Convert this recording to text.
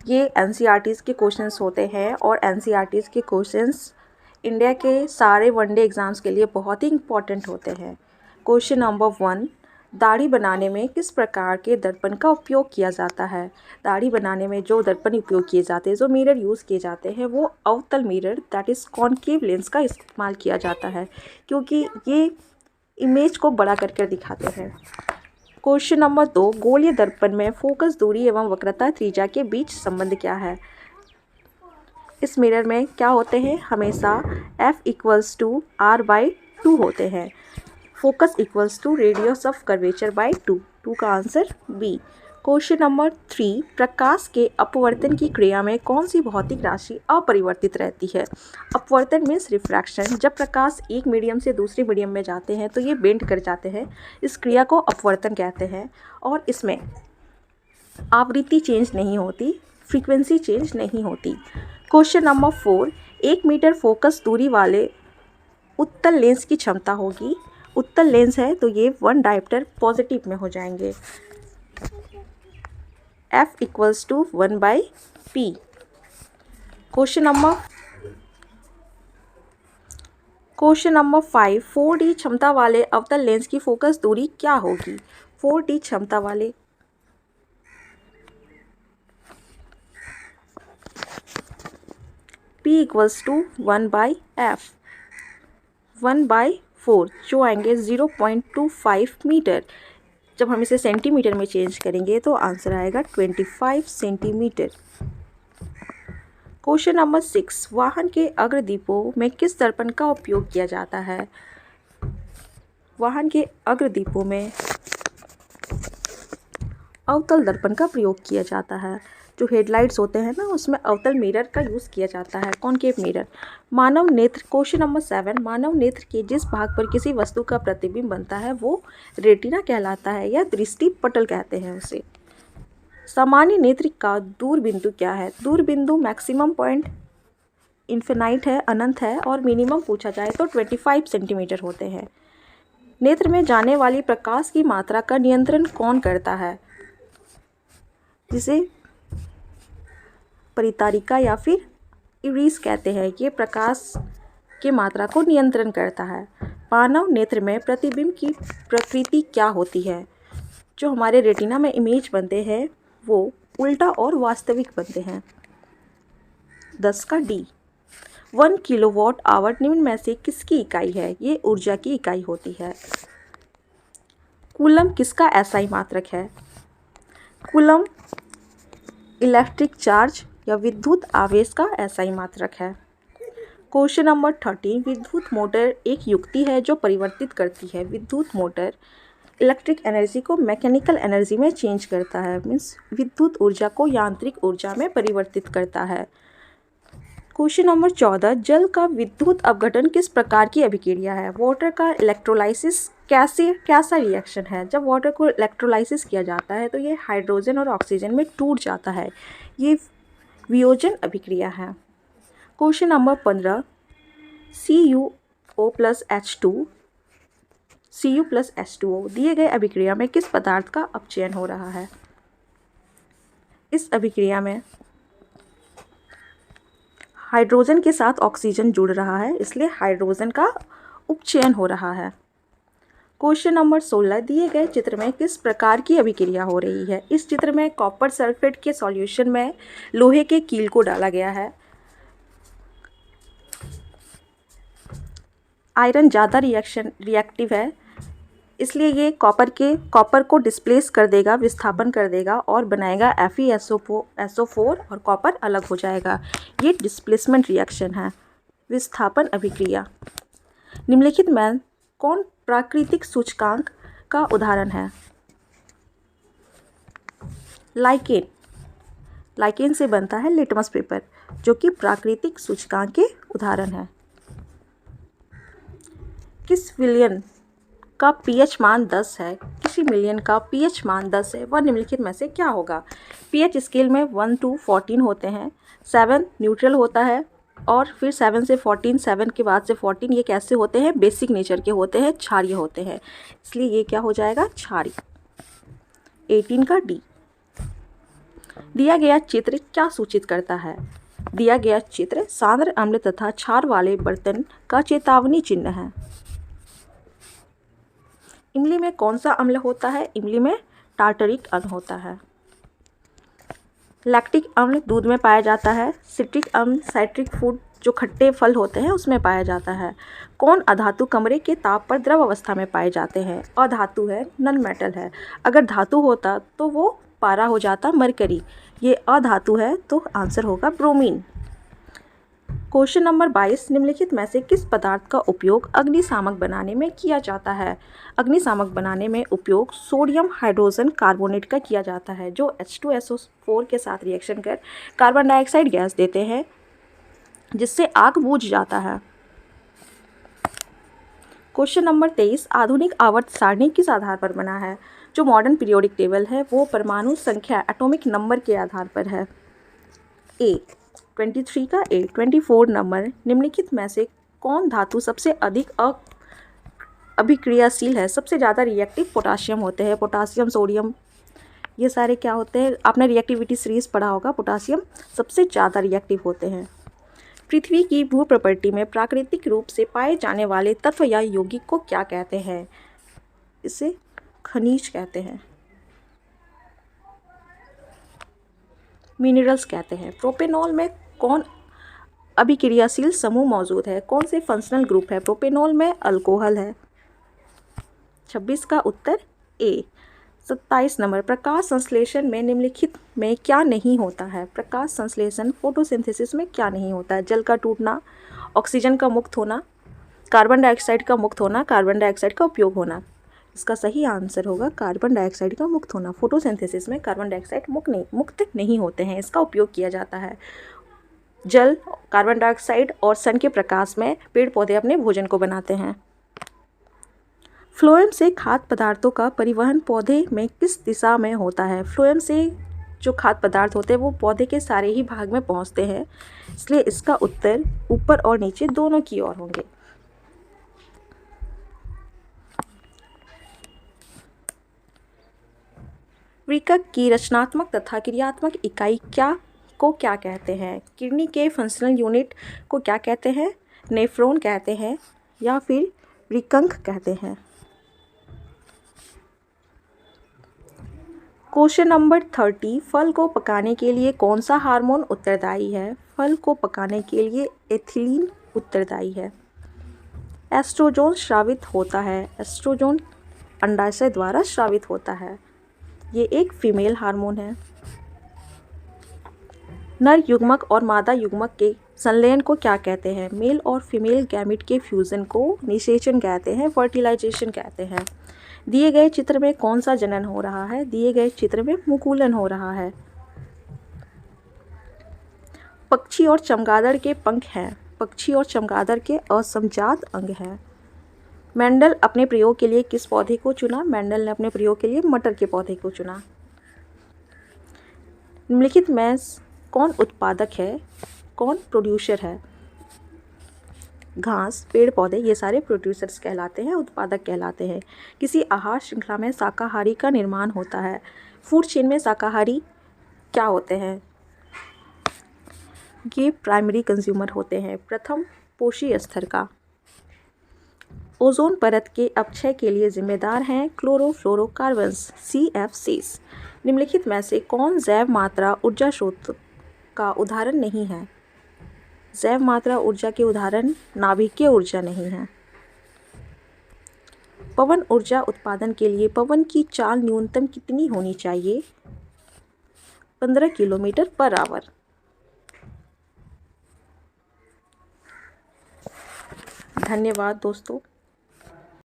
ये एनसीईआरटीज़ के क्वेश्चंस होते हैं और एनसीईआरटीज़ के क्वेश्चंस इंडिया के सारे वनडे एग्ज़ाम्स के लिए बहुत ही इंपॉर्टेंट होते हैं। क्वेश्चन नंबर 1, दाढ़ी बनाने में किस प्रकार के दर्पण का उपयोग किया जाता है? दाढ़ी बनाने में जो दर्पण उपयोग किए जाते हैं, जो मिरर यूज़ किए जाते हैं, वो अवतल mirror that is concave lens का इस्तेमाल किया जाता है, क्योंकि ये इमेज को बड़ा कर दिखाते हैं। क्वेश्चन नंबर 2, गोलीय दर्पण में फोकस दूरी एवं वक्रता त्रिज्या के बीच संबंध क्या है? इस मिरर में क्या होते हैं? हमेशा F=R/2 होते हैं। Focus = radius of curvature by 2 का आंसर बी। क्वेश्चन नंबर 3, प्रकाश के अपवर्तन की क्रिया में कौन सी भौतिक राशि अपरिवर्तित रहती है? अपवर्तन मीन्स रिफ्रैक्शन। जब प्रकाश एक मीडियम से दूसरे मीडियम में जाते हैं तो ये बेंड कर जाते हैं, इस क्रिया को अपवर्तन कहते हैं और इसमें आवृत्ति चेंज नहीं होती, फ्रीक्वेंसी चेंज नहीं होती। क्वेश्चन नंबर 4, 1 मीटर फोकस दूरी वाले उत्तल लेंस की क्षमता होगी। उत्तल लेंस है तो ये 1 डायोप्टर पॉजिटिव में हो जाएंगे। F=1/P। क्वेश्चन नंबर 5, 4D क्षमता वाले अवतल लेंस की फोकस दूरी क्या होगी? 4D क्षमता वाले P=1/F 1/4 जो आएंगे 0.25 मीटर। जब हम इसे सेंटीमीटर में चेंज करेंगे तो आंसर आएगा 25 सेंटीमीटर। क्वेश्चन नंबर 6, वाहन के अग्रदीपों में किस दर्पण का उपयोग किया जाता है? वाहन के अग्रदीपों में अवतल दर्पण का प्रयोग किया जाता है। जो हेडलाइट्स होते हैं ना, उसमें अवतल मिरर का यूज़ किया जाता है, कॉनकेव मिरर। मानव नेत्र, क्वेश्चन नंबर 7, मानव नेत्र के जिस भाग पर किसी वस्तु का प्रतिबिंब बनता है वो रेटिना कहलाता है या दृष्टि पटल कहते हैं उसे। सामान्य नेत्र का दूर बिंदु क्या है? दूर बिंदु मैक्सिमम पॉइंट इन्फिनाइट है, अनंत है, और मिनिमम पूछा जाए तो 25 सेंटीमीटर होते हैं। नेत्र में जाने वाली प्रकाश की मात्रा का नियंत्रण कौन करता है? जिसे परितारिका या फिर इरिस कहते हैं। ये प्रकाश की मात्रा को नियंत्रण करता है। मानव नेत्र में प्रतिबिंब की प्रकृति क्या होती है? जो हमारे रेटिना में इमेज बनते हैं वो उल्टा और वास्तविक बनते हैं। 10 का D। 1 किलोवाट आवर निम्न में से किसकी इकाई है? ये ऊर्जा की इकाई होती है। कूलम किसका एसआई मात्रक है? कूलम इलेक्ट्रिक चार्ज या विद्युत आवेश का एसआई मात्रक है। क्वेश्चन नंबर 13, विद्युत मोटर एक युक्ति है जो परिवर्तित करती है। विद्युत मोटर इलेक्ट्रिक एनर्जी को मैकेनिकल एनर्जी में चेंज करता है, मीन्स विद्युत ऊर्जा को यांत्रिक ऊर्जा में परिवर्तित करता है। क्वेश्चन नंबर 14, जल का विद्युत अपघटन किस प्रकार की अभिक्रिया है? वाटर का इलेक्ट्रोलाइसिस कैसा रिएक्शन है? जब वाटर को इलेक्ट्रोलाइसिस किया जाता है तो ये हाइड्रोजन और ऑक्सीजन में टूट जाता है, ये वियोजन अभिक्रिया है। क्वेश्चन नंबर 15, Cu+H2 दिए गए अभिक्रिया में किस पदार्थ का अपचयन हो रहा है? इस अभिक्रिया में हाइड्रोजन के साथ ऑक्सीजन जुड़ रहा है, इसलिए हाइड्रोजन का उपचयन हो रहा है। क्वेश्चन नंबर 16, दिए गए चित्र में किस प्रकार की अभिक्रिया हो रही है? इस चित्र में कॉपर सल्फेट के सॉल्यूशन में लोहे के कील को डाला गया है। आयरन ज़्यादा रिएक्टिव है, इसलिए ये कॉपर को डिस्प्लेस कर देगा, विस्थापन कर देगा और बनाएगा FeSO4 और कॉपर अलग हो जाएगा। ये डिस्प्लेसमेंट रिएक्शन है, विस्थापन अभिक्रिया। निम्नलिखित में कौन प्राकृतिक सूचकांक का उदाहरण है? लाइकेन से बनता है लिटमस पेपर, जो कि प्राकृतिक सूचकांक के उदाहरण है। किस विलयन का pH मान 10 है? किसी मिलियन का pH मान 10 है, वह निम्नलिखित में से क्या होगा? pH स्केल में 1 to 14 होते हैं। 7 न्यूट्रल होता है और फिर 7 से 14, 7 के बाद से 14 ये कैसे होते हैं? बेसिक नेचर के होते हैं, क्षारीय होते हैं, इसलिए ये क्या हो जाएगा? क्षारीय। 18 का D। दिया गया चित्र क्या सूचित करता है? दिया गया चित्र सांद्र अम्ल तथा क्षार वाले बर्तन का चेतावनी चिन्ह है। इमली में कौन सा अम्ल होता है? इमली में टार्टरिक अम्ल होता है। लैक्टिक अम्ल दूध में पाया जाता है। सिट्रिक अम्ल साइट्रिक फूड जो खट्टे फल होते हैं उसमें पाया जाता है। कौन अधातु कमरे के ताप पर द्रव अवस्था में पाए जाते हैं? अधातु है, नॉन मेटल है। अगर धातु होता तो वो पारा हो जाता, मरकरी। ये अधातु है तो आंसर होगा ब्रोमीन। क्वेश्चन नंबर 22, निम्नलिखित में से किस पदार्थ का उपयोग अग्निशामक बनाने में किया जाता है? अग्निशामक बनाने में उपयोग सोडियम हाइड्रोजन कार्बोनेट का किया जाता है, जो H2SO4 के साथ रिएक्शन कर कार्बन डाइऑक्साइड गैस देते हैं, जिससे आग बुझ जाता है। क्वेश्चन नंबर 23, आधुनिक आवर्त सारणी किस आधार पर बना है? जो मॉडर्न पीरियोडिक टेबल है वो परमाणु संख्या एटॉमिक नंबर के आधार पर है। ए 23 का ए 24 नंबर। निम्नलिखित में से कौन धातु सबसे अधिक अभिक्रियाशील है? सबसे ज़्यादा रिएक्टिव पोटाशियम होते हैं। पोटासियम, सोडियम, ये सारे क्या होते हैं? आपने रिएक्टिविटी सीरीज पढ़ा होगा। पोटासियम सबसे ज़्यादा रिएक्टिव होते हैं। पृथ्वी की भू प्रकृति में प्राकृतिक रूप से पाए जाने वाले तत्व या यौगिक को क्या कहते हैं? इसे खनिज कहते हैं, मिनरल्स कहते हैं। प्रोपेनॉल में कौन अभिक्रियाशील समूह मौजूद है? कौन से फंक्शनल ग्रुप है? प्रोपेनॉल में अल्कोहल है। 26 का उत्तर ए। 27 नंबर, प्रकाश संश्लेषण में निम्नलिखित में क्या नहीं होता है? प्रकाश संश्लेषण फोटोसिंथेसिस में क्या नहीं होता है? जल का टूटना, ऑक्सीजन का मुक्त होना, कार्बन डाइऑक्साइड का मुक्त होना, कार्बन डाइऑक्साइड का उपयोग होना। इसका सही आंसर होगा कार्बन डाइऑक्साइड का मुक्त होना। फोटोसिंथेसिस में कार्बन डाइऑक्साइड मुक्त नहीं होते हैं, इसका उपयोग किया जाता है। जल, कार्बन डाइऑक्साइड और सन के प्रकाश में पेड़ पौधे अपने भोजन को बनाते हैं। फ्लोएम से खाद्य पदार्थों का परिवहन पौधे में किस दिशा में होता है? फ्लोएम से जो खाद्य पदार्थ होते हैं वो पौधे के सारे ही भाग में पहुंचते हैं, इसलिए इसका उत्तर ऊपर और नीचे दोनों की ओर होंगे। वृक्क की रचनात्मक तथा क्रियात्मक इकाई क्या कहते हैं? किडनी के फंक्शनल यूनिट को क्या कहते हैं? नेफ्रॉन कहते हैं या फिर वृक्कंक कहते हैं। क्वेश्चन नंबर 30, फल को पकाने के लिए कौन सा हार्मोन उत्तरदायी है? फल को पकाने के लिए एथिलीन उत्तरदायी है। एस्ट्रोजन स्रावित होता है। एस्ट्रोजन अंडाशय द्वारा स्रावित होता है। ये एक फीमेल हार्मोन है। नर युग्मक और मादा युग्मक के संलयन को क्या कहते हैं? मेल और फीमेल गैमिट के फ्यूजन को निषेचन कहते हैं, फर्टिलाइजेशन कहते हैं। दिए गए चित्र में कौन सा जनन हो रहा है? दिए गए चित्र में मुकुलन हो रहा है। पक्षी और चमगादड़ के पंख हैं। पक्षी और चमगादड़ के असंजात अंग हैं। मेंडल अपने प्रयोग के लिए किस पौधे को चुना? मेंडल ने अपने प्रयोग के लिए मटर के पौधे को चुना। निम्नलिखित में कौन उत्पादक है, कौन प्रोड्यूसर है? घास, पेड़ पौधे, ये सारे प्रोड्यूसर्स कहलाते हैं, उत्पादक कहलाते हैं। किसी आहार श्रृंखला में शाकाहारी का निर्माण होता है। फूड चेन में शाकाहारी क्या होते हैं? ये प्राइमरी कंज्यूमर होते हैं, प्रथम पोषी स्तर का। ओजोन परत के अपक्षय के लिए जिम्मेदार हैं क्लोरोफ्लोरोकार्बन्स, CFCs। निम्नलिखित में से कौन जैव मात्रा ऊर्जा स्रोत का उदाहरण नहीं है? जैव मात्रा ऊर्जा के उदाहरण नाभिकीय ऊर्जा नहीं है। पवन ऊर्जा उत्पादन के लिए पवन की चाल न्यूनतम कितनी होनी चाहिए? 15 किलोमीटर पर आवर। धन्यवाद दोस्तों।